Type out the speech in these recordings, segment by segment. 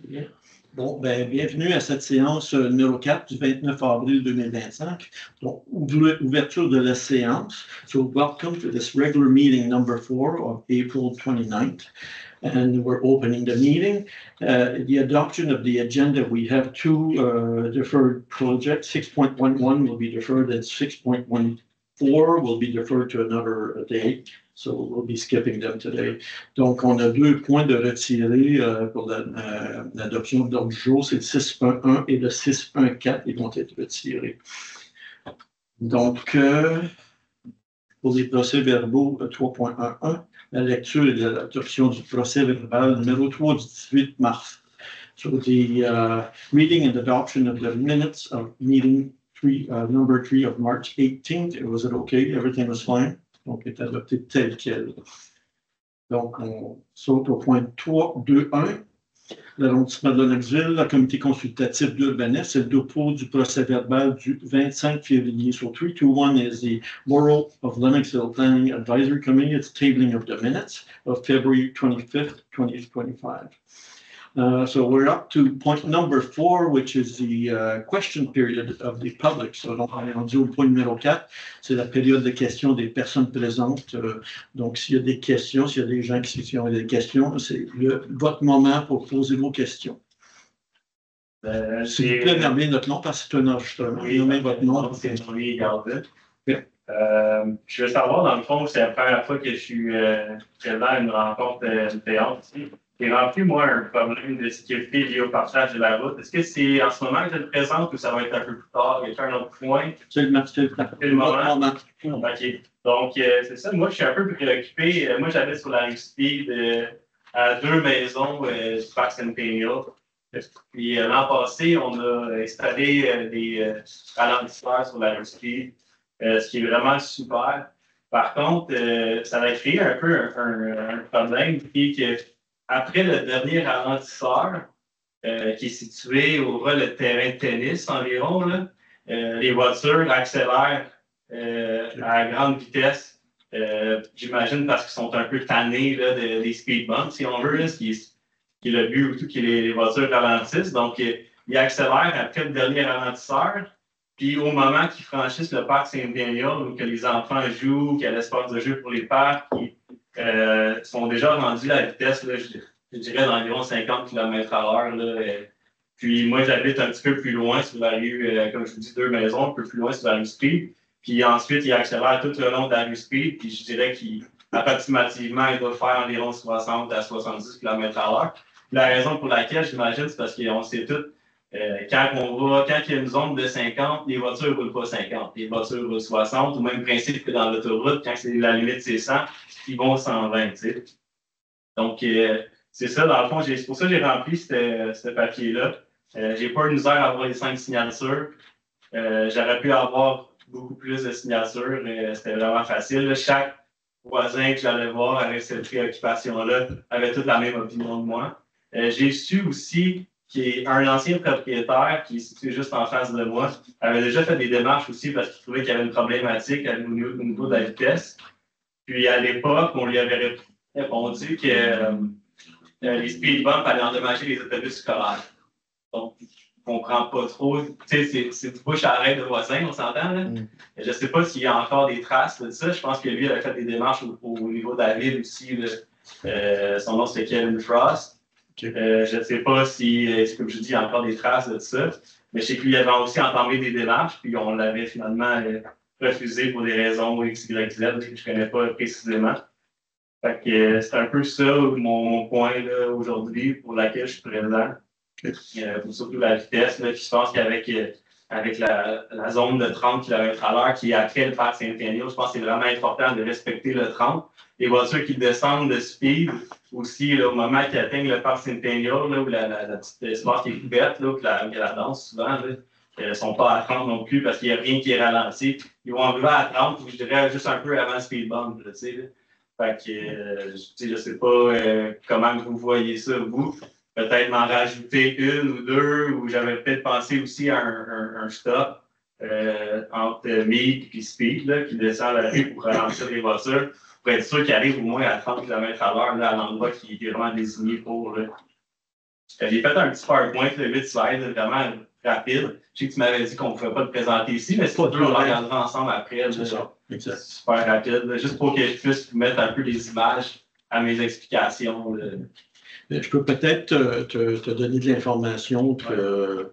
Bien. Bon, ben, bienvenue à cette séance numéro 4 du 29 avril 2025. Donc, ouverture de la séance. So, welcome to this regular meeting number 4 of April 29th. And we're opening the meeting. The adoption of the agenda, we have two deferred projects. 6.11 will be deferred and 6.14 will be deferred to another day. So we'll be skipping them today. Donc, on a deux points de retirer pour l'adoption de l'ordre du jour. C'est le 6.1 et le 6.14. Ils vont être retirés. Donc, pour les procès-verbaux 3.11, la lecture et l'adoption du procès-verbal numéro 3 du 18 mars. So the reading and adoption of the minutes of meeting number 3 of March 18th. Was it okay? Everything was fine? Donc, est adopté tel quel. Donc, on saute au point 3.2.1. L'arrondissement de Lennoxville, le comité consultatif d'urbanisme, c'est le dépôt du procès-verbal du 25 février. So 3.2.1 is the Borough of Lennoxville Planning Advisory Committee. It's tabling of the minutes of February 25th, 2025. So we're up to point number 4, which is the question period of the public. So donc, on est rendu au point numéro 4, c'est la période de questions des personnes présentes. Donc, s'il y a des questions, s'il y a des gens qui ont des questions, c'est votre moment pour poser vos questions. S'il vous plaît, nommez notre nom parce que c'est un enregistrement. Oui, nommez votre nom. C'est Louis Gardin. Oui. Je veux savoir, dans le fond, c'est la première fois que je suis présent à une rencontre de théâtre ici. J'ai rempli, moi, un problème de sécurité lié au partage de la route. Est-ce que c'est en ce moment que je le présente ou ça va être un peu plus tard? Y a un autre point? C'est le moment. OK. Donc, c'est ça. Moi, je suis un peu préoccupé. Moi, j'habite sur la rue Speed, à 2 maisons du Parc Centennial. Puis, l'an passé, on a installé des ralentisseurs sur la rue Speed, ce qui est vraiment super. Par contre, ça a créé un peu un problème qui est que après le dernier ralentisseur, qui est situé au ras le terrain de tennis environ, là, les voitures accélèrent à grande vitesse. J'imagine parce qu'ils sont un peu tannés là, des speed bumps, si on veut, là, ce qui est le but ou tout, que les voitures ralentissent. Donc, ils accélèrent après le dernier ralentisseur. Puis, au moment qu'ils franchissent le parc Saint-Daniel, où que les enfants jouent, qu'il y a l'espace de jeu pour les parcs, sont déjà rendus à la vitesse, là, je dirais, d'environ 50 km/h. Puis moi, j'habite un petit peu plus loin sur la rue, comme je vous dis, 2 maisons, un peu plus loin sur la rue Speed. Puis ensuite, il accélère tout le long de la rue Speed. Puis je dirais qu'approximativement, il doit faire environ 60 à 70 km/h. La raison pour laquelle, j'imagine, c'est parce qu'on sait tous, quand il y a une zone de 50, les voitures ne roulent pas 50. Les voitures roulent 60, au même principe que dans l'autoroute, quand la limite c'est 100, ils vont 120. T'sais. Donc, c'est ça, dans le fond, c'est pour ça que j'ai rempli ce papier-là. J'ai pas eu misère à avoir les 5 signatures. J'aurais pu avoir beaucoup plus de signatures, mais c'était vraiment facile. Là, chaque voisin que j'allais voir avec cette préoccupation-là avait toute la même opinion de moi. J'ai su aussi qu'un ancien propriétaire qui est situé juste en face de moi avait déjà fait des démarches aussi parce qu'il trouvait qu'il y avait une problématique au niveau de la vitesse. Puis à l'époque, on lui avait répondu que les speed bumps allaient endommager les autobus scolaires. Donc, on ne comprend pas trop. Tu sais, c'est du bouche à oreille de voisin, on s'entend, là. Je ne sais pas s'il y a encore des traces de ça. Je pense que lui, il avait fait des démarches au niveau de la ville aussi. Son nom, c'était Kevin Frost. Je ne sais pas si, comme je dis, il y a encore des traces de ça. Mais je sais qu'il avait aussi entamé des démarches, puis on l'avait finalement refusé pour des raisons X, Y, Z, que je ne connais pas précisément. Fait que c'est un peu ça mon point là, aujourd'hui pour laquelle je suis présent. Surtout la vitesse. Là, puis je pense qu'avec la zone de 30 km/h qui est après le parc Saint-Daniel, je pense que c'est vraiment important de respecter le 30. Les voitures qui descendent de speed, aussi là, au moment qu'ils atteignent le parc Saint-Daniel, où la petite espace qui est couverte, là, que la danse souvent, ne sont pas à 30 non plus parce qu'il n'y a rien qui est ralenti. Ils vont arriver à 30, je dirais juste un peu avant le speed bump. Là, fait que je ne sais pas comment vous voyez ça, vous. Peut-être m'en rajouter une ou deux, ou j'avais peut-être pensé aussi à un stop entre Meade et Speed, là, qui descend la rue pour ralentir les voitures, pour être sûr qu'il arrive au moins à 30 km/h à l'endroit qui est vraiment désigné pour. Là. J'ai fait un petit PowerPoint de 8 slides, vraiment rapide. Je sais que tu m'avais dit qu'on ne pouvait pas le présenter ici, mais c'est pas dur, on le regardera ensemble après. C'est ça, exact. Super rapide, juste pour que je puisse mettre un peu des images à mes explications. Je peux peut-être te donner de l'information que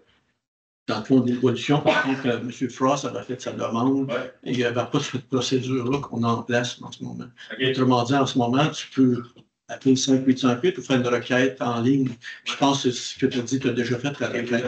dans le fond de l'évolution, par contre, M. Frost avait fait sa demande et il n'y avait pas cette procédure-là qu'on a en place en ce moment. Okay. Autrement dit, en ce moment, tu peux appeler 5858 ou faire une requête en ligne. Je pense que ce que tu as dit, tu as déjà fait la requête.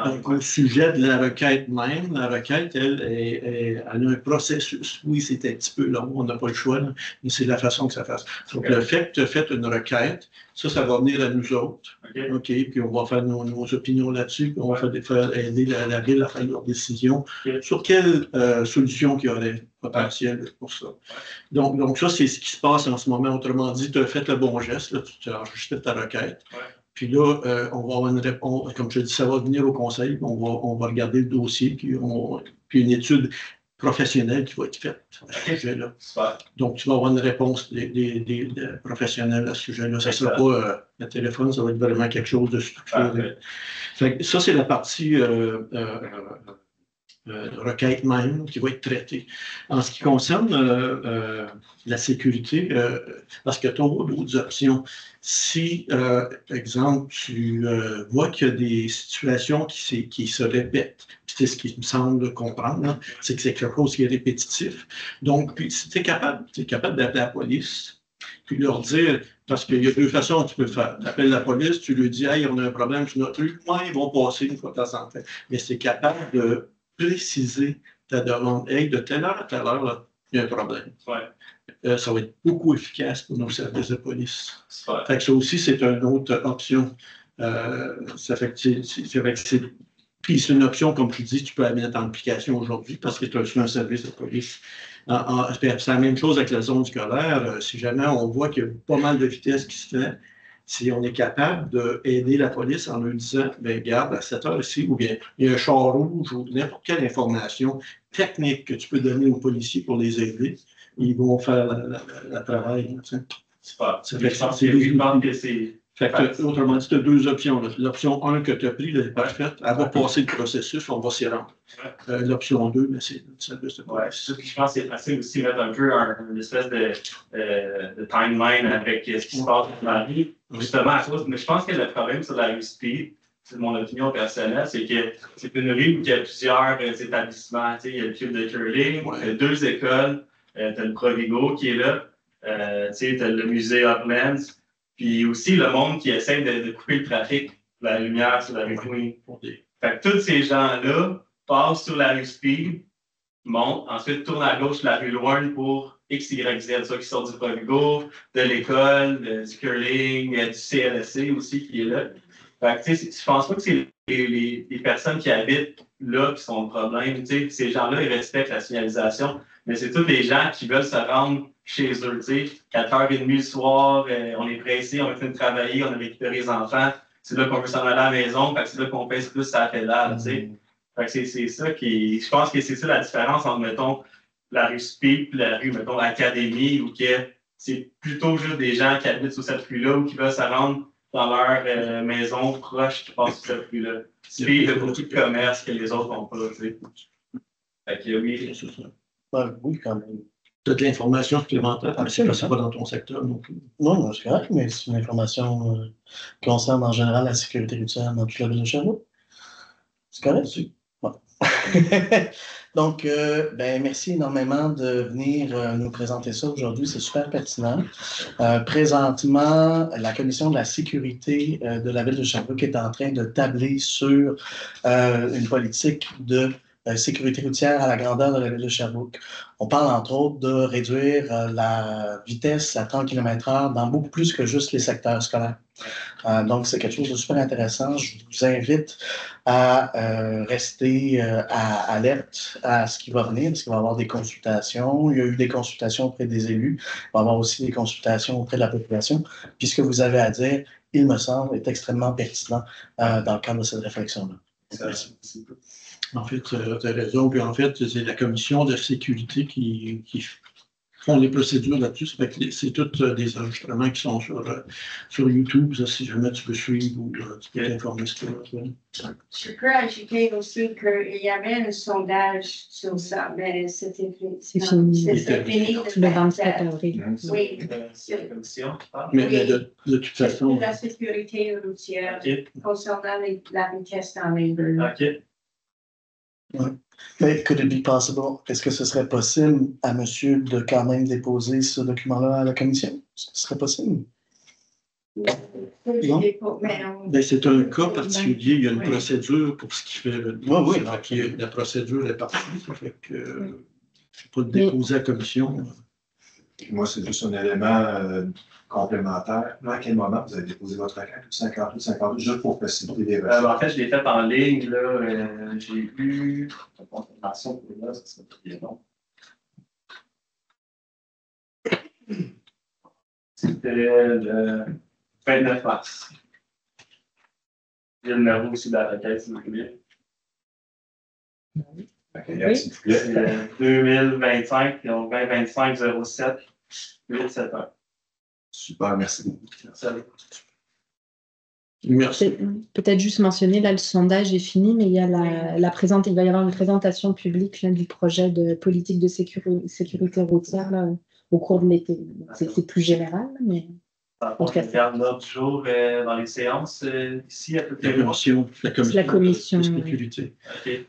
Donc, au sujet de la requête même, la requête, elle a un processus. Oui, c'est un petit peu long, on n'a pas le choix, là, mais c'est la façon que ça fasse. Donc, le fait que tu as fait une requête, ça va venir à nous autres. OK, puis on va faire nos opinions là-dessus, puis on va faire aider la Ville à faire leur décision sur quelle solution qu'il y aurait potentiel pour ça. Donc ça, c'est ce qui se passe en ce moment. Autrement dit, tu as fait le bon geste, là, tu as enregistré ta requête. Puis là, on va avoir une réponse, comme je dis, ça va venir au conseil, on va regarder le dossier, puis une étude professionnelle qui va être faite à ce sujet-là. Donc, tu vas avoir une réponse des professionnels à ce sujet-là. Ça ne sera pas le téléphone, ça va être vraiment quelque chose de structuré. Ça, c'est la partie requête même qui va être traitée. En ce qui concerne la sécurité, parce que tu as d'autres options. Si, exemple, tu vois qu'il y a des situations qui se répètent, c'est ce qui me semble comprendre, c'est que c'est quelque chose qui est répétitif. Donc, puis, si tu es capable d'appeler la police, puis leur dire, parce qu'il y a deux façons que tu peux le faire. Tu appelles la police, tu lui dis, hey, on a un problème sur notre rue, moi, ils vont passer une fois de temps en temps. Mais c'est capable de préciser ta demande. Hey, de telle heure à telle heure, là, il y a un problème. Ça va être beaucoup efficace pour nos services de police. Fait que ça aussi, c'est une autre option. Ça fait que c'est une option, comme tu dis, tu peux la mettre en application aujourd'hui parce que tu as un service de police. C'est la même chose avec la zone scolaire. Si jamais on voit qu'il y a pas mal de vitesse qui se fait, si on est capable d'aider la police en leur disant, bien, regarde, à cette heure ici, ou bien il y a un char rouge ou n'importe quelle information technique que tu peux donner aux policiers pour les aider, ils vont faire le travail. Autrement dit, tu as deux options. L'option 1 que tu as prise, elle n'est pas faite. Elle va passer le processus, on va s'y rendre. L'option 2, mais c'est le service de police. Je pense que c'est facile aussi de mettre un peu une espèce de timeline avec ce qui se passe dans la vie. Justement, à cause, mais je pense que le problème sur la rue Speed, c'est mon opinion personnelle, c'est que c'est une rue où il y a plusieurs établissements. Il y a le club de curling, il y a 2 écoles, tu as le Provigo qui est là, tu as le musée Uplands, puis aussi le monde qui essaie de couper le trafic, la lumière sur la rue Queen. Fait que tous ces gens-là passent sur la rue Speed, montent, ensuite tournent à gauche la rue Lorne pour X, Y, Z, ceux qui sortent du Provigo, de l'école, du curling, du CLSC aussi qui est là. Fait que, je pense pas que c'est les personnes qui habitent là qui sont le problème. Ces gens-là, ils respectent la signalisation, mais c'est tous les gens qui veulent se rendre chez eux. 4h30 le soir, on est pressé, on est en train de travailler, on a récupéré les enfants. C'est là qu'on veut s'en aller à la maison, c'est là qu'on pèse plus sa pédale. Fait que c'est ça qui. Je pense que c'est ça la différence entre, mettons, la rue Speed et la rue, mettons, Académie, où c'est plutôt juste des gens qui habitent sur cette rue-là ou qui veulent se rendre dans leur maison proche qui passent sur cette rue-là. Speed a beaucoup de commerce que les autres n'ont pas. Fait que oui. Oui, quand même. Tu as de l'information supplémentaire, mais c'est pas dans ton secteur non plus. Non, c'est correct, mais c'est une information qui concerne en général la sécurité routière dans toute la ville de Sherbrooke. C'est correct? Bon. Donc, merci énormément de venir nous présenter ça aujourd'hui. C'est super pertinent. Présentement, la Commission de la sécurité de la ville de Sherbrooke est en train de tabler sur une politique de sécurité routière à la grandeur de la ville de Sherbrooke. On parle entre autres de réduire la vitesse à 30 km/h dans beaucoup plus que juste les secteurs scolaires. Donc, c'est quelque chose de super intéressant. Je vous invite à rester alerte à ce qui va venir, parce qu'il va y avoir des consultations. Il y a eu des consultations auprès des élus. Il va y avoir aussi des consultations auprès de la population. Puis ce que vous avez à dire, il me semble, est extrêmement pertinent dans le cadre de cette réflexion-là. Merci. En fait, tu as raison. Puis en fait, c'est la commission de sécurité qui font les procédures là-dessus. Ça fait que c'est tous des enregistrements qui sont sur YouTube, ça, si jamais tu veux suivre ou tu peux t'informer sur ça. Je peux ajouter aussi qu'il y avait un sondage sur ça, mais c'était fini. C'est fini. C'était fini Le 27 avril. Oui. C'est la commission qui parle. Mais de toute façon, La sécurité routière OK. concernant la vitesse dans les rues. OK. Mais could it be possible? Est-ce que ce serait possible à monsieur de quand même déposer ce document-là à la commission? Est-ce que ce serait possible? Non. ben, c'est un cas particulier, il y a une procédure pour ce qui fait le Oui, ça fait que la procédure est partie, ça fait que je ne peux pas le déposer à la commission. Moi, c'est juste un élément complémentaire. À quel moment vous avez déposé votre requête? 58, 52, juste pour faciliter les recherches. En fait, je l'ai fait en ligne. Là, j'ai eu la confirmation pour là, ça serait très long. C'était le 29 mars. Il y a le numéro aussi de la requête, si vous voulez. S'il vous plaît. C'est 2025, donc 2025 07 871. Super, merci beaucoup. Merci. Peut-être juste mentionner, là, le sondage est fini, mais il y a il va y avoir une présentation publique là, du projet de politique de sécurité routière là, au cours de l'été. C'est plus général, mais... On regarde l'autre jour dans les séances ici à peu près. La commission de sécurité. OK.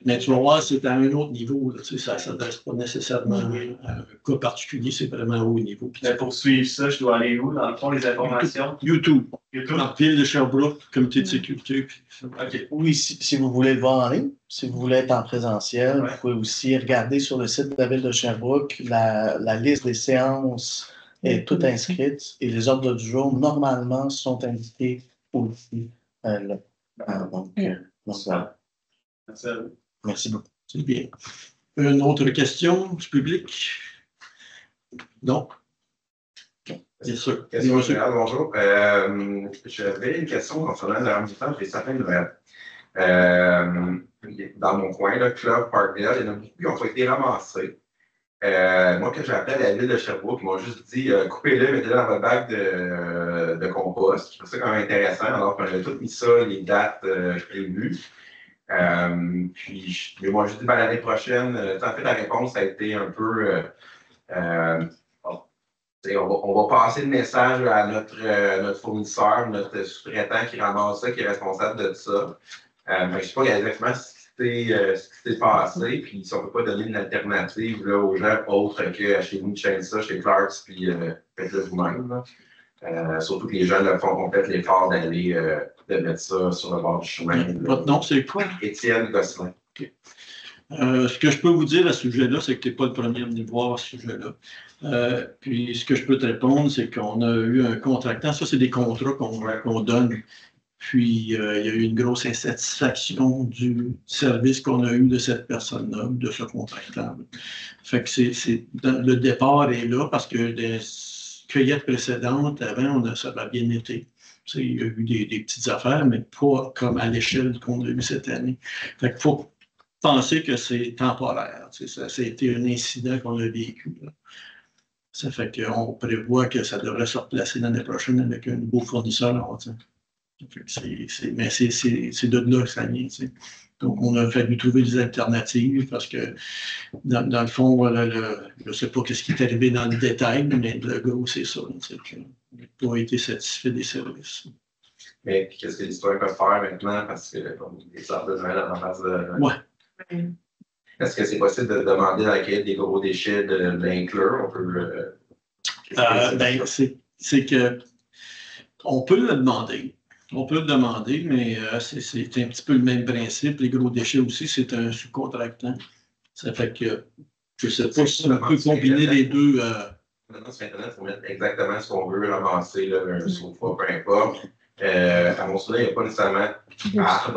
Mais tu vas voir, c'est à un autre niveau. Là, ça ne s'adresse pas nécessairement à un cas particulier, c'est vraiment haut niveau. Mais pour suivre ça, je dois aller où? Dans le fond, les informations? YouTube. YouTube? Dans Ville de Sherbrooke, comité de sécurité. Puis ça. OK. Oui, si vous voulez le voir en ligne, si vous voulez être en présentiel, Ouais. vous pouvez aussi regarder sur le site de la Ville de Sherbrooke, la liste des séances est toute inscrite et les ordres du jour, normalement, sont indiqués aussi là. Donc, voilà. Merci à vous. Merci beaucoup. C'est bien. Une autre question du public? Non? Bien sûr. Question Monsieur. générale, bonjour. J'avais une question concernant le remontage des sapins de Noël. Dans mon coin, le Club Parkdale, il y en a beaucoup qui ont été ramassés. Moi, quand j'ai appelé à la ville de Sherbrooke, ils m'ont juste dit coupez-le, mettez-le dans votre bac de compost. Je trouve ça quand même intéressant, alors qu'on avait tout mis ça, les dates prévues. Puis, ils m'ont juste dit l'année prochaine. En fait, la réponse a été un peu. On va passer le message à notre fournisseur, notre sous-traitant qui ramasse ça, qui est responsable de ça. Je ne sais pas exactement ce qui s'est passé, puis si on ne peut pas donner une alternative là, aux gens autres que achetez-vous une chaîne ça chez Clarks, puis faites-le vous-même. Surtout que les gens le font complètement l'effort d'aller de mettre ça sur le bord du chemin. Votre nom, c'est quoi? Étienne Gosselin. Okay. Ce que je peux vous dire à ce sujet-là, c'est que tu n'es pas le premier à venir voir à ce sujet-là. Puis ce que je peux te répondre, c'est qu'on a eu un contractant. Ça, c'est des contrats qu'on donne. Puis il y a eu une grosse insatisfaction du service qu'on a eu de cette personne-là, de ce contractant. Fait que le départ est là parce que des cueillettes précédentes, avant, ça avait bien été. Il y a eu des petites affaires, mais pas comme à l'échelle qu'on a eu cette année. Fait qu'il faut penser que c'est temporaire. Ça a été un incident qu'on a vécu. Là. Ça fait qu'on prévoit que ça devrait se replacer l'année prochaine avec un nouveau fournisseur. Mais c'est de là que ça vient. Donc, on a fallu trouver des alternatives parce que, dans le fond, je ne sais pas ce qui est arrivé dans le détail, mais le gros, c'est ça. On n'a pas été satisfait des services. Mais qu'est-ce que l'histoire peut faire maintenant? Parce que les arbres de Noël en face de. Ouais. Est-ce que c'est possible de demander dans la cahier des gros déchets de l'inclure? On peut. C'est que on peut le demander. On peut le demander, mais c'est un petit peu le même principe. Les gros déchets aussi, c'est un sous-contractant. Ça fait que je ne sais pas si on peut combiner les deux. Maintenant, sur Internet, il faut mettre exactement ce qu'on veut ramasser, là, un sofa, peu importe. À mon souvenir, il n'y a pas nécessairement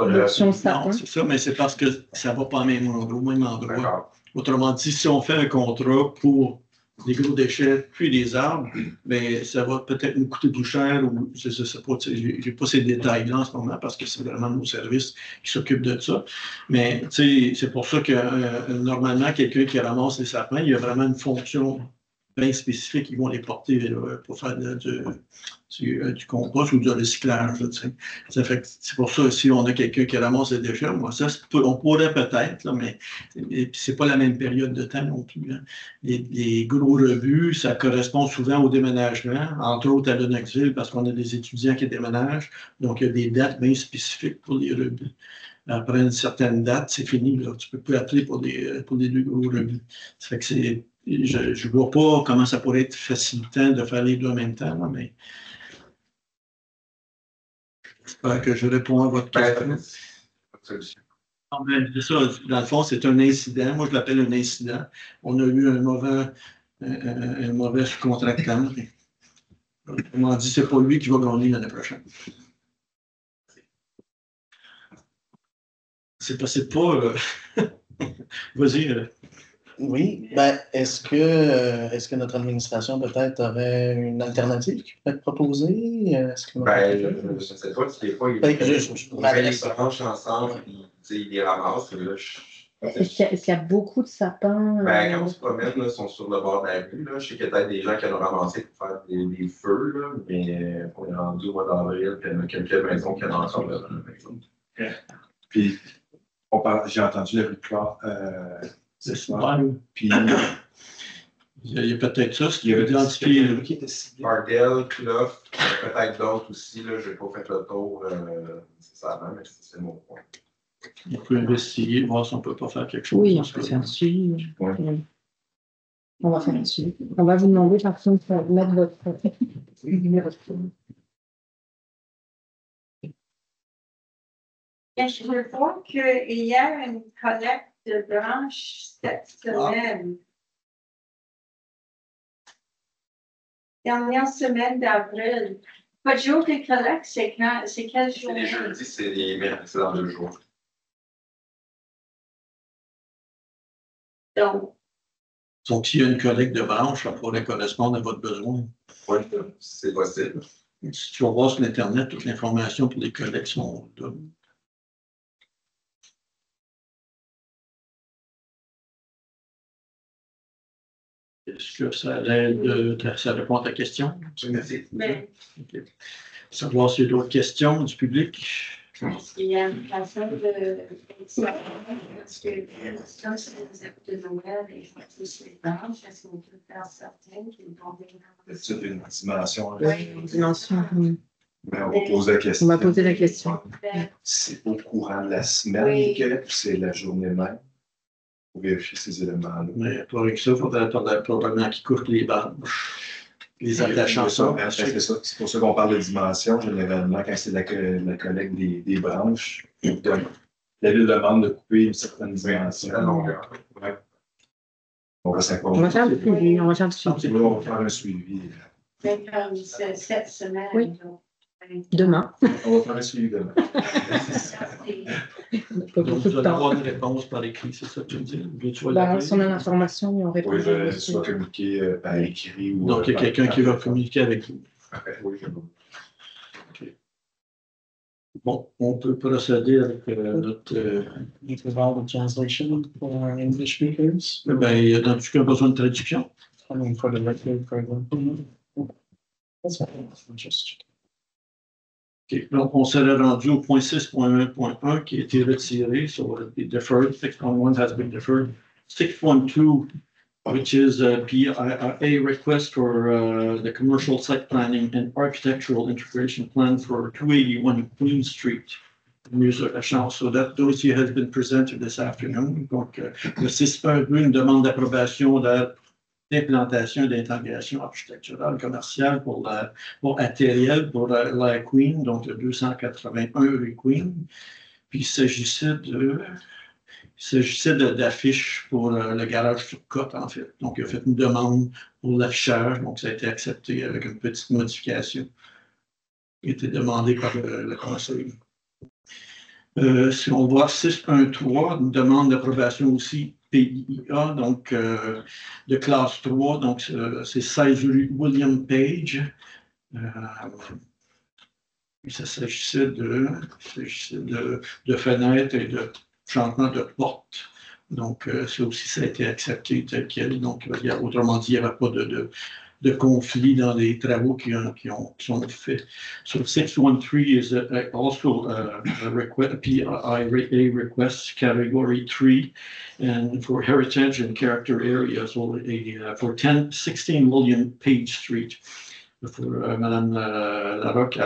L'option sapin. Non, c'est ça, mais c'est parce que ça ne va pas au même endroit. D'accord. Autrement dit, si on fait un contrat pour des gros déchets, puis des arbres, mais ça va peut-être nous coûter plus cher ou je ne sais pas, j'ai pas ces détails-là en ce moment parce que c'est vraiment nos services qui s'occupent de ça. Mais c'est pour ça que normalement, quelqu'un qui ramasse les sapins, il y a vraiment une fonction bien spécifiques, ils vont les porter pour faire du compost ou du recyclage. Ça fait que c'est pour ça, si on a quelqu'un qui ramasse les déchets, moi, ça, on pourrait peut-être, là, mais c'est pas la même période de temps non plus. Hein. Les gros rebuts, ça correspond souvent au déménagement, entre autres à Lennoxville, parce qu'on a des étudiants qui déménagent, donc il y a des dates bien spécifiques pour les rebuts. Après une certaine date, c'est fini. Là. Tu ne peux plus appeler pour des deux gros rebuts. Ça fait que je ne vois pas comment ça pourrait être facilitant de faire les deux en même temps, là, mais j'espère que je réponds à votre question. C'est ça, dans le fond, c'est un incident. Moi, je l'appelle un incident. On a eu un mauvais sous-contractant. On m'a dit que ce n'est pas lui qui va gagner l'année prochaine. C'est possible pas. Vas-y. Oui, ben, est-ce que notre administration peut-être aurait une alternative qui pourrait être proposée? Je ne sais pas si des fois, ils mettent les branches ensemble et ils les ramassent. Est-ce qu'il y a beaucoup de sapins? Quand on se promène, là, ils sont sur le bord de la rue. Là. Je sais qu'il y a peut-être des gens qui en ont ramassé pour faire des feux, là, mais on est rendu au mois d'avril, puis il y en a quelques maisons qui en ont encore là. Puis, j'ai entendu le Ricard. C'est super. Puis, il y a peut-être ça, ce il y avait identifié. qui était ciblé. Ardell, Clough, peut-être d'autres aussi. Je n'ai pas fait le tour nécessairement, mais c'est mon point. On peut investiguer, voir si on ne peut pas faire quelque chose. Oui, on peut faire un suivi. Ouais. On va faire un suivi. On va vous demander par contre de mettre votre numéro de téléphone. Je veux voir qu'il y a une collecte de branches cette semaine. Dernière semaine d'avril. Pas de jour de collecte, c'est quel jour? C'est les jeudis, c'est les mercredis dans 2 jours. Donc, s'il y a une collecte de branches, ça pourrait correspondre à votre besoin. Oui, c'est possible. Si tu vas voir sur Internet, toute l'information pour les collectes sont là. Est-ce que ça répond à ta question? Merci. Okay. Savoir s'il y a d'autres questions du public. Est-ce qu'il y a une façon de parce que comme c'est les époques de Noël et je vois tous les branches, est-ce qu'on peut faire certaines qui vont C'est une dimension. Une dimension. Mais on va poser la question. On va poser la question. C'est au courant de la semaine que c'est la journée même pour vérifier ces éléments-là. Mais pour ça, il faudrait probablement qu'ils coupent les branches. Les attachants ensemble. C'est pour ça qu'on parle de dimension. Généralement, quand c'est la collecte des branches, la ville demande de couper une certaine dimension. Ouais. On va faire un suivi. On va faire un suivi. Mais comme cette semaine. Oui. Donc, demain. On va faire un suivi demain. Pas beaucoup de Tu vas temps. avoir des réponses par écrit, c'est ça que tu me dis? Tu vas Bah, l'appeler? si on a l'information, on répond. Oui, je soit communiqué par écrit ou. Donc, il y a quelqu'un qui va communiquer avec vous. Oui, Okay. Bon, on peut procéder avec notre. You provide a translation for English speakers. Ben, dans tout cas, besoin de traduction. I mean, for the record program. That's fine. Just. Okay. Donc, on serait rendu au point 6.1.1 qui a été retiré, so it'll be deferred. 6.1 has been deferred. 6.2, which is a PIA request for the commercial site planning and architectural integration plan for 281 Queen Street, Musée-Lachance. So that dossier has been presented this afternoon. Donc, le 6.1, une demande d'approbation d'implantation et d'intégration architecturale commerciale pour Atériel, pour la Queen, donc le 281 rue Queen. Puis il s'agissait d'affiches pour le garage sur côte, en fait. Donc, il a fait une demande pour l'affichage, donc ça a été accepté avec une petite modification qui a été demandée par le conseil. Si on voit 6.1.3, une demande d'approbation aussi PIA, donc de classe 3, donc c'est 16 rue William Page. Ça s'agissait de fenêtres et de changement de porte. Donc, ça aussi, ça a été accepté tel quel. Donc, autrement dit, il n'y avait pas de conflit dans les travaux qui sont faits. So 613 is also a PIA request category 3, and for heritage and character areas, for 16 William Page Street. For Madame Larocque,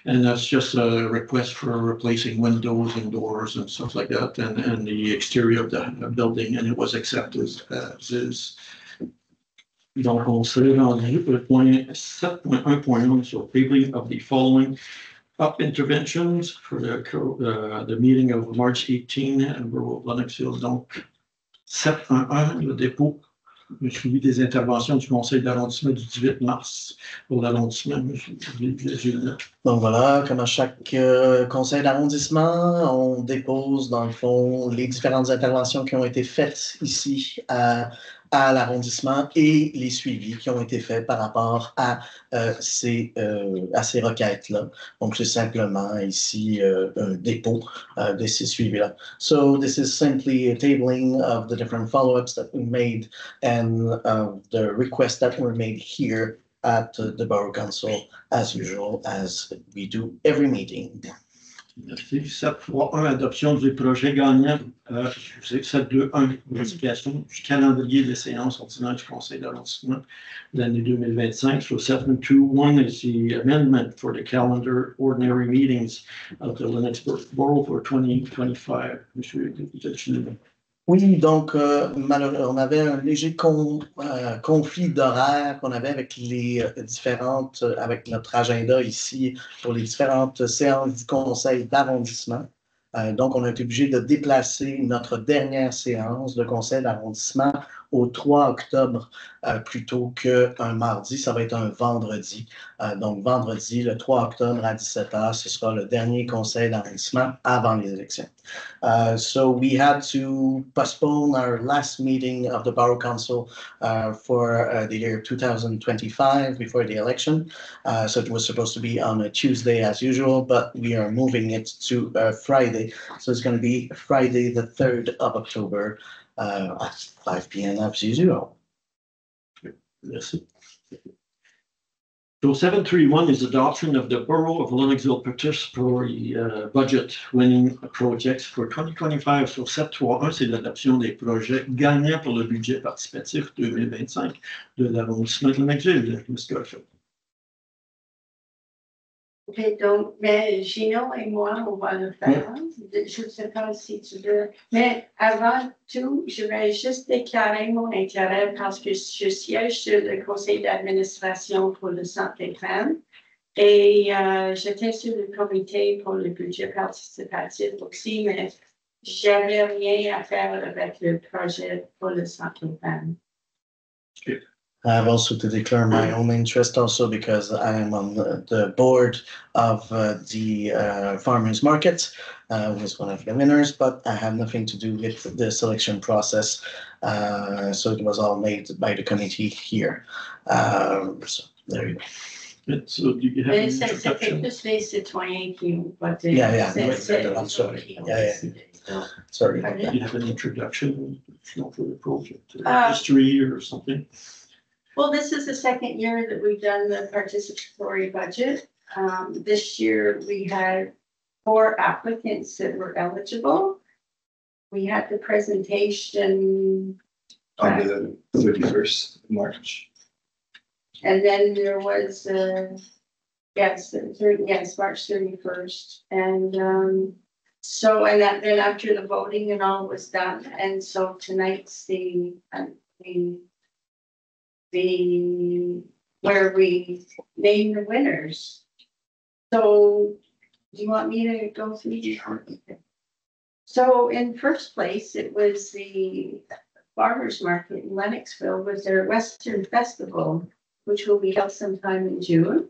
and that's just a request for replacing windows and doors and stuff like that, and the exterior of the building, and it was accepted as is. Donc, on s'est rendu au point 7.1.1 sur tabling of the following up interventions for the meeting of March 18 in rural Lennoxville. Donc, 7.1, le dépôt. Le suivi des interventions du conseil d'arrondissement du 18 mars pour l'arrondissement. Donc voilà, comme à chaque conseil d'arrondissement, on dépose dans le fond les différentes interventions qui ont été faites ici à l'arrondissement et les suivis qui ont été faits par rapport à ces requêtes-là. Donc c'est simplement ici un dépôt de ces suivis-là. So this is simply a tabling of the different follow-ups that we made and the requests that were made here at the Borough Council, as usual, as we do every meeting. Merci. 7.1, adoption du projet gagnant. 7.2.1, modification du calendrier des séances ordinaires du conseil d'arrondissement de l'année 2025. So 7.2.1 is the amendment for the calendar ordinary meetings of the Lennoxville Borough for 2025. Monsieur le Oui, donc on avait un léger conflit d'horaire qu'on avait avec avec notre agenda ici pour les différentes séances du conseil d'arrondissement. Donc, on a été obligé de déplacer notre dernière séance de conseil d'arrondissement au 3 octobre plutôt qu'un mardi. Ça va être un vendredi. Donc, vendredi, le 3 octobre à 17h, ce sera le dernier conseil d'arrondissement avant les élections. So we had to postpone our last meeting of the Borough Council for the year 2025 before the election. So it was supposed to be on a Tuesday as usual, but we are moving it to Friday. So it's going to be Friday, the 3rd of October at 5 p.m. as usual. Merci. So 7.3.1 is adoption of the Borough of Lennoxville participatory budget winning projects for 2025. So 7.3.1, c'est l'adoption des projets gagnants pour le budget participatif 2025 de l'arrondissement de Lennoxville. Okay, donc, mais Gino et moi, on va le faire. Je ne sais pas si tu veux. Mais avant tout, je vais juste déclarer mon intérêt parce que je siège sur le conseil d'administration pour le Centre des femmes et j'étais sur le comité pour le budget participatif aussi, mais j'avais rien à faire avec le projet pour le Centre des femmes. Okay. I have also to declare my own interest also because I am on the board of the farmers market, was one of the winners, but I have nothing to do with the selection process. So it was all made by the committee here. So there you go. So do you have an introduction? Plus les citoyens qui ont voté. Yeah. I'm sorry. Yeah. Sorry. Do you have an introduction for the project, history or something? Well, this is the second year that we've done the participatory budget. This year we had 4 applicants that were eligible. We had the presentation On the 31st of March. and then there was, March 31st. And so, and then after the voting and all was done, and so tonight's where we name the winners. So do you want me to go through the So in first place, it was the farmers market in Lennoxville with their Western Festival, which will be held sometime in June.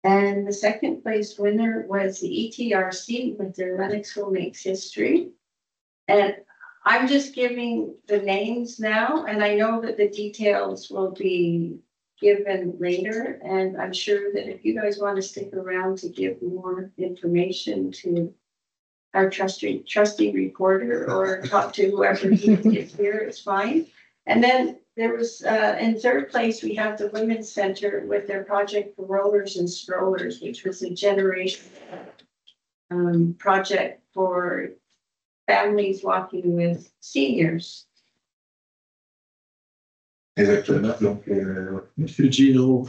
And the second place winner was the ETRC with their Lennoxville Makes History. And I'm just giving the names now, and I know that the details will be given later. And I'm sure that if you guys want to stick around to give more information to our trustee reporter or talk to whoever is here, it's fine. And then there was, in third place, we have the Women's Center with their project for rollers and strollers, which was a generation project for families walking with seniors. Exactement. Donc, Monsieur Gino.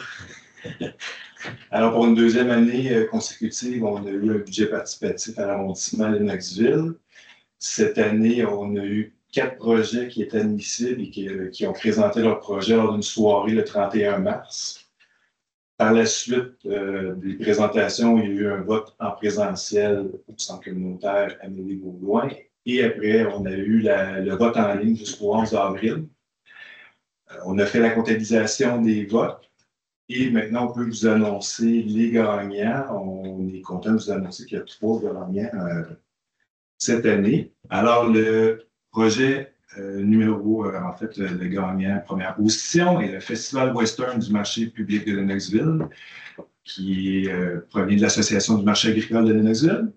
alors, pour une deuxième année consécutive, on a eu un budget participatif à l'arrondissement de Lennoxville. Cette année, on a eu 4 projets qui étaient admissibles et qui ont présenté leur projet lors d'une soirée le 31 mars. Par la suite des présentations, il y a eu un vote en présentiel au centre communautaire Amélie-Beaudoin. Et après, on a eu le vote en ligne jusqu'au 11 avril. On a fait la comptabilisation des votes. Et maintenant, on peut vous annoncer les gagnants. On est content de vous annoncer qu'il y a 3 gagnants cette année. Alors, le projet en fait, le gagnant première position est le Festival Western du marché public de Lennoxville, qui provient de l'Association du marché agricole de Lennoxville.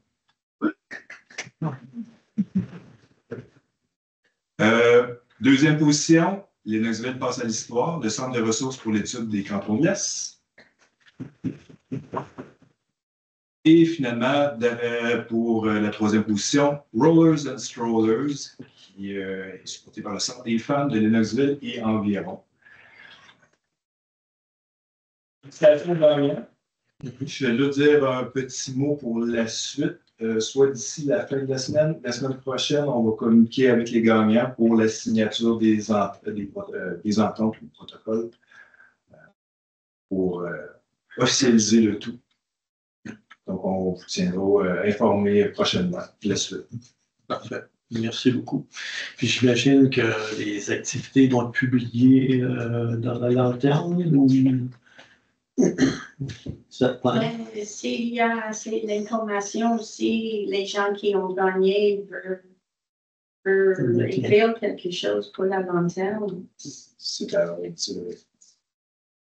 Deuxième position, Lennoxville passe à l'histoire, le Centre de ressources pour l'étude des cantons de l'Est. Et finalement, pour la troisième position, Rollers and Strollers, qui est supporté par le Centre des femmes de Lennoxville et environ. Je vais là dire un petit mot pour la suite. Soit d'ici la fin de la semaine prochaine, on va communiquer avec les gagnants pour la signature des ententes ou protocoles pour officialiser le tout. Donc, on vous tiendra informé prochainement de la suite. Parfait. Merci beaucoup. Puis j'imagine que les activités vont être publiées dans la lanterne ou s'il y a assez d'informations aussi, les gens qui ont gagné veulent écrire quelque chose pour la lanterne. C'est à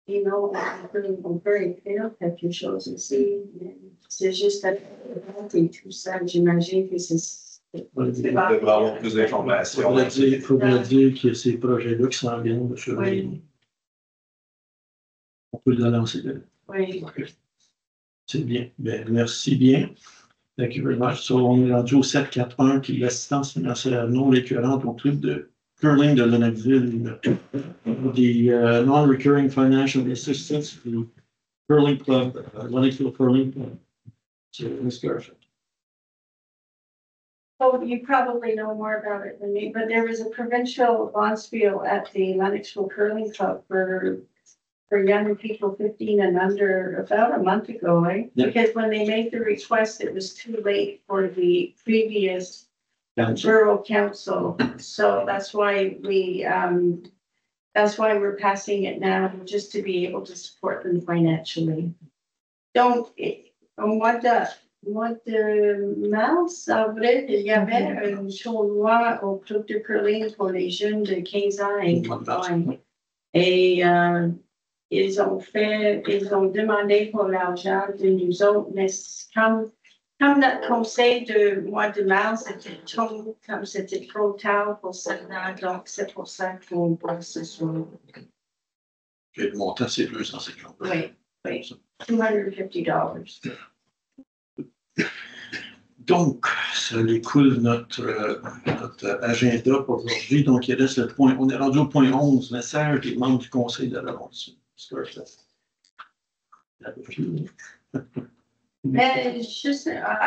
on peut écrire quelque chose aussi. C'est juste et tout ça. J'imagine que c'est. On devrait avoir plus d'informations. Il faudrait dire qu'il y a ces projets-là qui s'en viennent. Oui. On peut les lancer là. Oui. C'est bien. Ben, merci bien. Thank you very much. So, on est rendu au 741 qui est l'assistance financière non récurrente au club de curling de Lennoxville. The non-recurring financial assistance to the curling club, Lennoxville Curling Club. So, Ms. Garfield. Oh, you probably know more about it than me, but there was a provincial bonspiel at the Lennoxville Curling Club for young people 15 and under about a month ago, right? Yep. Because when they made the request, it was too late for the previous borough council. So that's why we're passing it now, just to be able to support them financially. Donc, au mois de mars, avril, il y avait un tournoi au club de curling pour les jeunes de 15 ans et moins. Et ils ont demandé pour l'argent de nous autres, mais comme notre conseil de mois de mars, c'était trop tard pour ça, donc c'est pour ça qu'on bosse ce soir. Et le montant, c'est 250. Oui. $250. Donc, ça découle notre agenda pour aujourd'hui. Donc, il reste le point. On est rendu au point 11, message des membres du conseil de l'arrondissement. I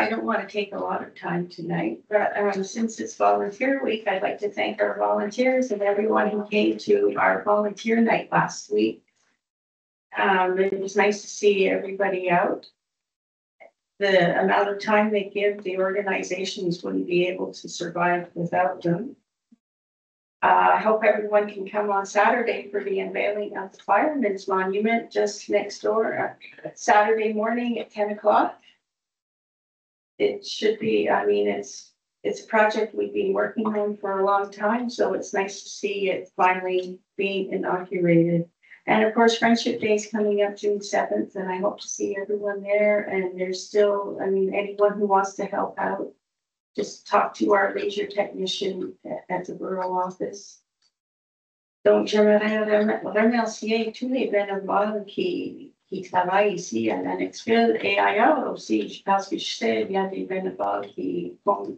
don't want to take a lot of time tonight, but since it's volunteer week, I'd like to thank our volunteers and everyone who came to our volunteer night last week. It was nice to see everybody out. The amount of time they give, the organizations wouldn't be able to survive without them. I hope everyone can come on Saturday for the unveiling of the Fireman's Monument just next door, Saturday morning at 10 o'clock. It should be, it's it's a project we've been working on for a long time, so it's nice to see it finally being inaugurated. And of course, Friendship Day is coming up June 7th, and I hope to see everyone there. And there's still, I mean, anyone who wants to help out, just talk to our laser technician at the borough office. Donc, j'aimerais remercier tous les bénévoles qui travaillent ici à Lennoxville et ailleurs aussi, parce que je sais qu'il y a des bénévoles qui font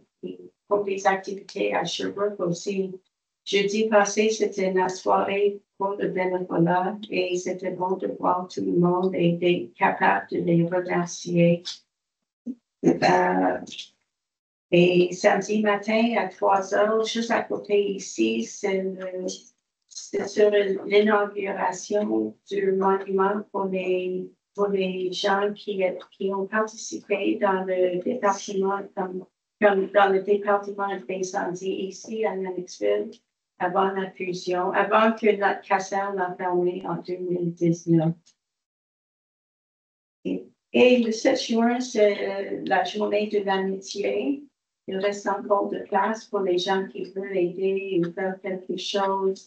des activités à Sherbrooke aussi. Jeudi passé, c'était la soirée pour le bénévolat et c'était bon de voir tout le monde et d'être capable de les remercier. Et samedi matin à 3 heures, juste à côté ici, c'est sur l'inauguration du monument pour les gens qui ont participé dans le département, comme dans le département d'incendie ici à Lennoxville, avant la fusion, avant que notre caserne a fermé en 2019. Et le 7 juin, c'est la journée de l'amitié. Il reste encore de place pour les gens qui veulent aider ou faire quelque chose.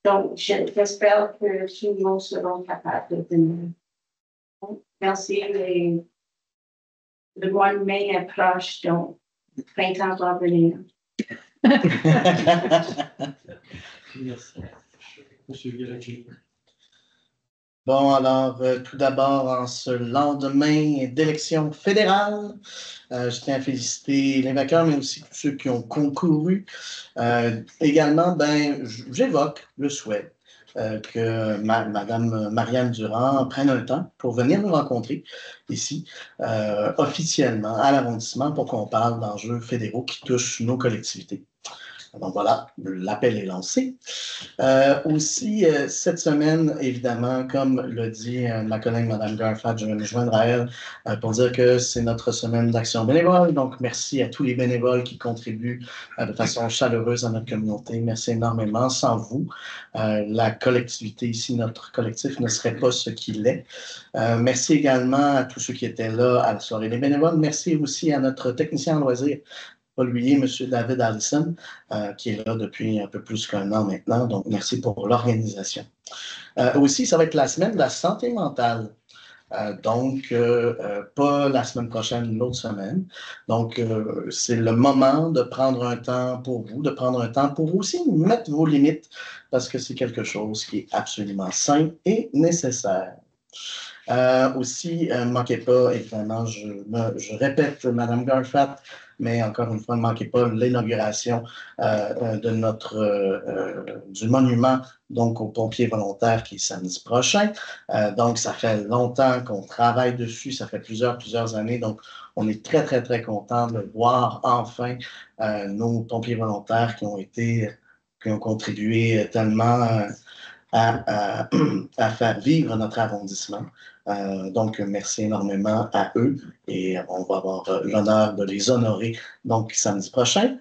Donc j'espère que tout le monde sera capable de venir. Merci. Le mois de mai approche, donc le printemps va venir. Merci. Monsieur Guérachi. Bon, alors, tout d'abord, en ce lendemain d'élection fédérale, je tiens à féliciter les vainqueurs, mais aussi tous ceux qui ont concouru. Également, j'évoque le souhait que Madame Marianne Durand prenne un temps pour venir nous rencontrer ici, officiellement, à l'arrondissement, pour qu'on parle d'enjeux fédéraux qui touchent nos collectivités. Donc voilà, l'appel est lancé. Aussi, cette semaine, évidemment, comme l'a dit ma collègue Mme Garfat, je vais me joindre à elle pour dire que c'est notre semaine d'action bénévole. Donc, merci à tous les bénévoles qui contribuent de façon chaleureuse à notre communauté. Merci énormément. Sans vous, la collectivité ici, notre collectif, ne serait pas ce qu'il est. Merci également à tous ceux qui étaient là à la soirée des bénévoles. Merci aussi à notre technicien en loisirs, Paul Huillier, M. David Allison, qui est là depuis un peu plus qu'un an maintenant. Donc, merci pour l'organisation. Aussi, ça va être la semaine de la santé mentale. Donc, pas la semaine prochaine, l'autre semaine. Donc, c'est le moment de prendre un temps pour vous, de prendre un temps pour aussi mettre vos limites, parce que c'est quelque chose qui est absolument sain et nécessaire. Aussi, ne manquez pas, évidemment, je répète, Mme Garfat, mais encore une fois, ne manquez pas l'inauguration du monument donc aux pompiers volontaires qui est samedi prochain. Donc, ça fait longtemps qu'on travaille dessus, ça fait plusieurs années. Donc, on est très, très, très content de voir enfin nos pompiers volontaires qui ont contribué tellement à faire vivre notre arrondissement. Donc, merci énormément à eux et on va avoir l'honneur de les honorer donc samedi prochain.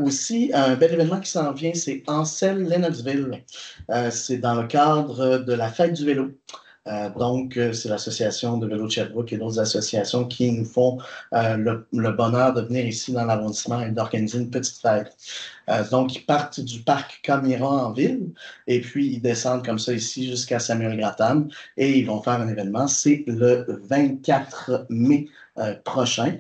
Aussi, un bel événement qui s'en vient, c'est Ancel Lennoxville. C'est dans le cadre de la fête du vélo. Donc, c'est l'association de vélo de Sherbrooke et d'autres associations qui nous font le bonheur de venir ici dans l'arrondissement et d'organiser une petite fête. Donc, ils partent du parc Camira en ville et puis ils descendent comme ça ici jusqu'à Samuel Grattan et ils vont faire un événement. C'est le 24 mai prochain.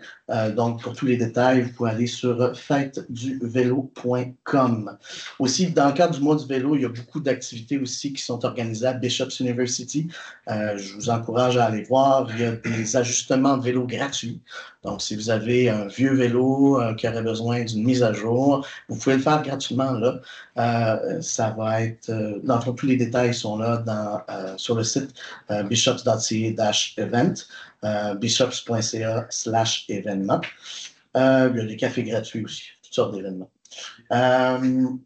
Donc, pour tous les détails, vous pouvez aller sur fêteduvélo.com. Aussi, dans le cadre du mois du vélo, il y a beaucoup d'activités aussi qui sont organisées à Bishop's University. Je vous encourage à aller voir. Il y a des ajustements de vélo gratuits. Donc, si vous avez un vieux vélo qui aurait besoin d'une mise à jour, vous pouvez le faire gratuitement là. Ça va être, dans le fond, tous les détails sont là sur le site bishops.ca/event, bishops.ca/événement. Il y a des cafés gratuits aussi, toutes sortes d'événements.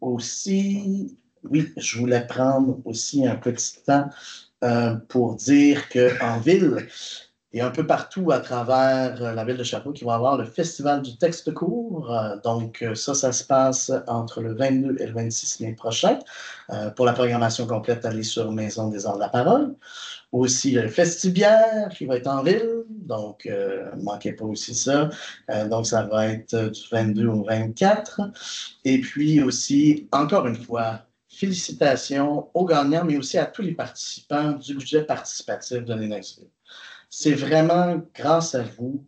Aussi, oui, je voulais prendre aussi un petit temps pour dire qu'en ville, et un peu partout à travers la ville de Sherbrooke, il va y avoir le Festival du texte court. Donc, ça se passe entre le 22 et le 26 mai prochain. Pour la programmation complète, allez sur Maison des Arts de la Parole. Aussi, le Festibière qui va être en ville, donc ne manquez pas aussi ça. Donc, ça va être du 22 au 24. Et puis aussi, encore une fois, félicitations aux gagnants, mais aussi à tous les participants du budget participatif de Lennoxville. C'est vraiment grâce à vous,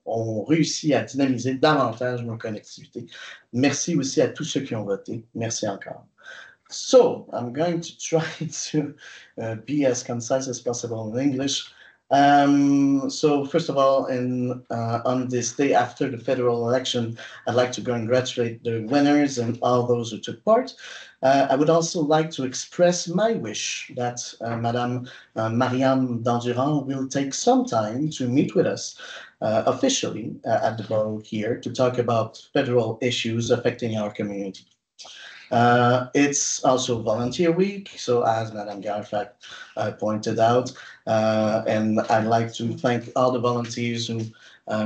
on réussit à dynamiser davantage nos connectivités. Merci aussi à tous ceux qui ont voté. Merci encore. So, I'm going to try to be as concise as possible in English. So, first of all, on this day after the federal election, I'd like to congratulate the winners and all those who took part. I would also like to express my wish that Madame Marianne Dandurand will take some time to meet with us officially at the borough here to talk about federal issues affecting our community. It's also volunteer week, so as Madame Garfat pointed out, and I'd like to thank all the volunteers who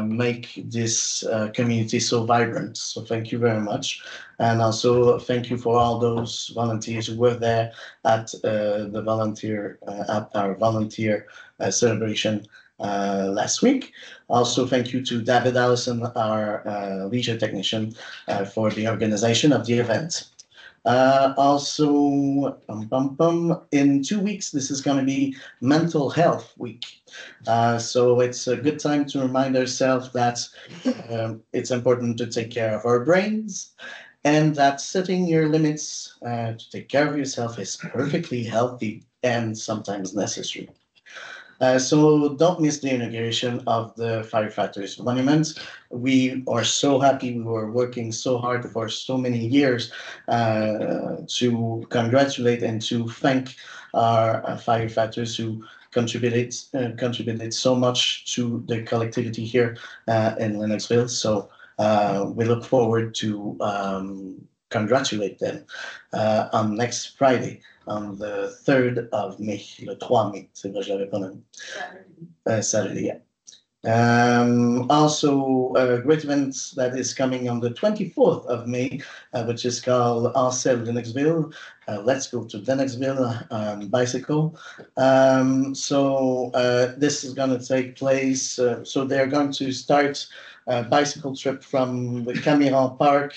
make this community so vibrant. So thank you very much. And also thank you for all those volunteers who were there at our volunteer celebration last week. Also, thank you to David Allison, our leisure technician, for the organization of the event. Also, in 2 weeks, this is going to be Mental Health Week. So it's a good time to remind ourselves that it's important to take care of our brains and that setting your limits to take care of yourself is perfectly healthy and sometimes necessary. So don't miss the inauguration of the Firefighters Monument. We are so happy. We were working so hard for so many years to congratulate and to thank our firefighters who contributed so much to the collectivity here in Lennoxville. So we look forward to congratulate them on next Friday, on the 3rd of May, le 3 mai, c'est vrai, je l'avais pas nommé. Saturday, yeah. Also, a great event that is coming on the 24th of May, which is called Ancel Lennoxville. Let's go to Lennoxville on bicycle. So this is going to take place, so they're going to start a bicycle trip from the Camiran Park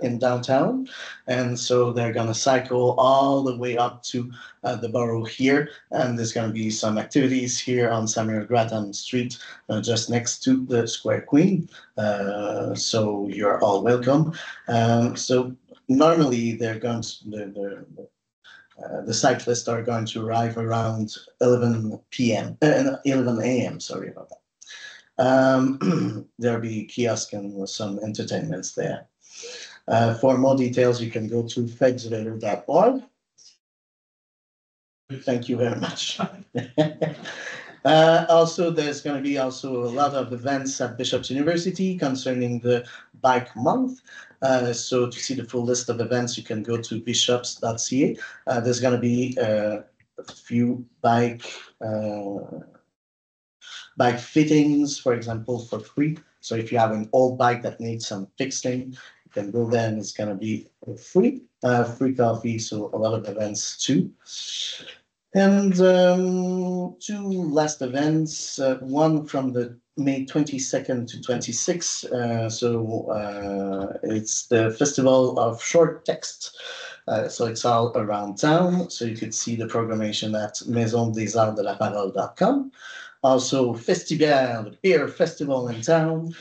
in downtown. And so they're going to cycle all the way up to the borough here. And there's going to be some activities here on Samuel Grattan Street, just next to the Square Queen. So you're all welcome. So normally they're going to, the cyclists are going to arrive around 11 a.m. Sorry about that. There'll be kiosk and some entertainments there. For more details, you can go to fegsville.org. Thank you very much. Also, there's going to be also a lot of events at Bishop's University concerning the Bike Month. So to see the full list of events, you can go to bishops.ca. There's going to be a few bike fittings, for example, for free. So if you have an old bike that needs some fixing, you can go there and it's going to be free. Free coffee, so a lot of events too. And 2 last events, one from the May 22nd to 26th. So it's the Festival of Short Text. So it's all around town. So you could see the programmation at maisondesartsdelaparole.com. Also, Festibière, the beer festival in town.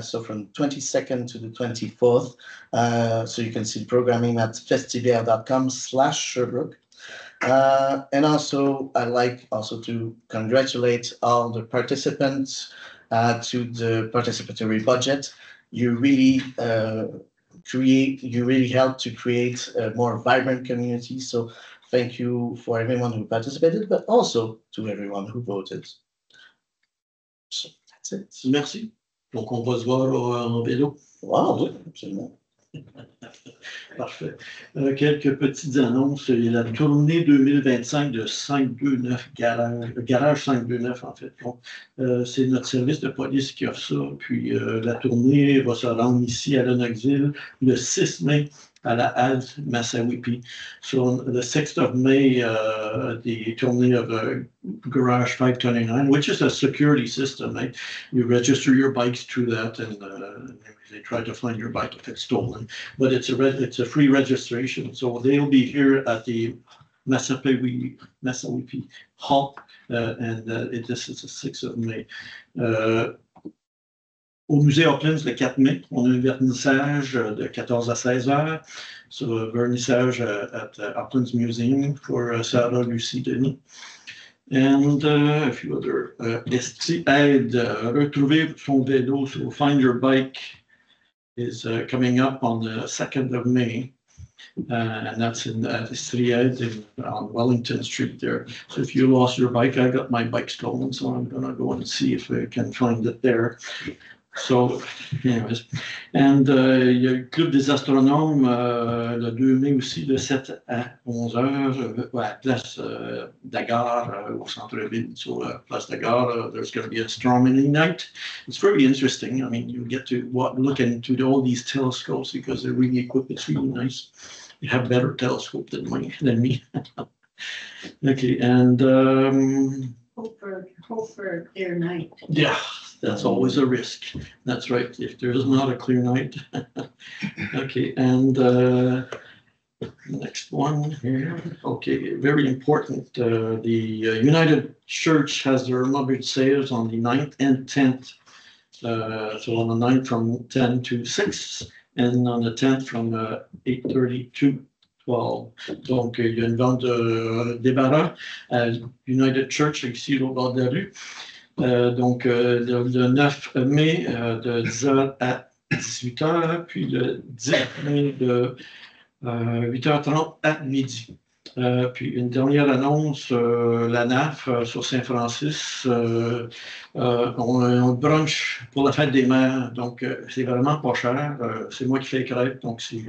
So from 22nd to the 24th. So you can see the programming at festibière.com/Sherbrooke. And also, I'd like also to congratulate all the participants to the participatory budget. You really helped to create a more vibrant community. So thank you for everyone who participated, but also to everyone who voted. So that's it. Merci. Donc, on va se voir en vélo. Wow, oui, absolument. Parfait. Quelques petites annonces. Il y a la tournée 2025 de 529 Garage 529, en fait. Donc, c'est notre service de police qui offre ça. Puis, la tournée va se rendre ici à Lennoxville le 6 mai à la halte Massawippi. So, the 6th of May, the tournée of Garage 529, which is a security system. Right? You register your bikes through that, and they try to find your bike if it's stolen. But it's a free registration. So they'll be here at the Massawippi Hall, and this is the 6th of May. Au musée Auckland, le 4 mai, on a un vernissage de 14 à 16 heures. So a vernissage at Auckland's Museum for Sarah Lucie Denis. And a few other. Esti aide retrouver son vélo, so Find Your Bike is coming up on the 2nd of May. And that's in Estriade on Wellington Street there. So if you lost your bike, I got my bike stolen, so I'm going to go and see if I can find it there. So, anyways. And il y a le Club des Astronomes le 2 mai aussi, de 7 à 11 heures, à la place d'Agar, au centre-ville, sur la place d'Agar. There's going to be astronomy night. It's very interesting. I mean, you get to look into all these telescopes because they're really equipped. It's really nice. You have better telescope than me. Okay, and Hope for a clear night. yeah, that's always a risk. That's right. If there is not a clear night. Okay, and next one here. Okay, very important. The United Church has their Mother's Sales on the 9th and 10th. So on the 9th from 10 to 6, and on the 10th from 8:30 to 12. Donc, il y a une vente de débarras à United Church ici au bord de la rue. Donc, le 9 mai de 10h à 18h, puis le 10 mai de 8h30 à midi. Puis une dernière annonce, la NAF sur Saint-Francis, on a un brunch pour la fête des mères, donc c'est vraiment pas cher. C'est moi qui fais les crêpes, donc si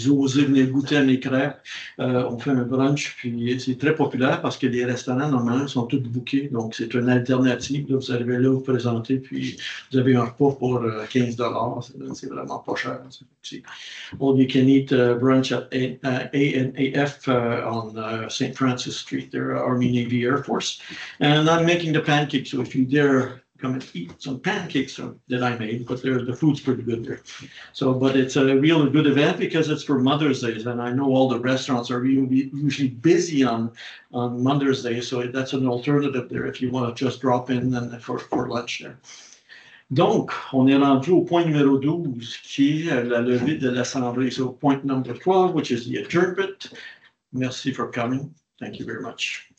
vous osez venir goûter à mes crêpes, on fait un brunch, puis c'est très populaire parce que les restaurants normalement sont tous bookés, donc c'est une alternative. Là, vous arrivez là, vous présentez, puis vous avez un repas pour 15$, c'est vraiment pas cher. All you can eat brunch at ANAF on St. Francis Street, there, Army Navy Air Force. And I'm making the pancakes, so if you dare come and eat some pancakes that I made, but the food's pretty good there. So, but it's a real good event because it's for Mother's Day, and I know all the restaurants are usually busy on Mother's Day, so that's an alternative there if you want to just drop in and for lunch there. Donc, on est rendu au point numéro 12, qui est la levée de l'Assemblée. So, point number 12, which is the adjournment. Merci for coming. Thank you very much.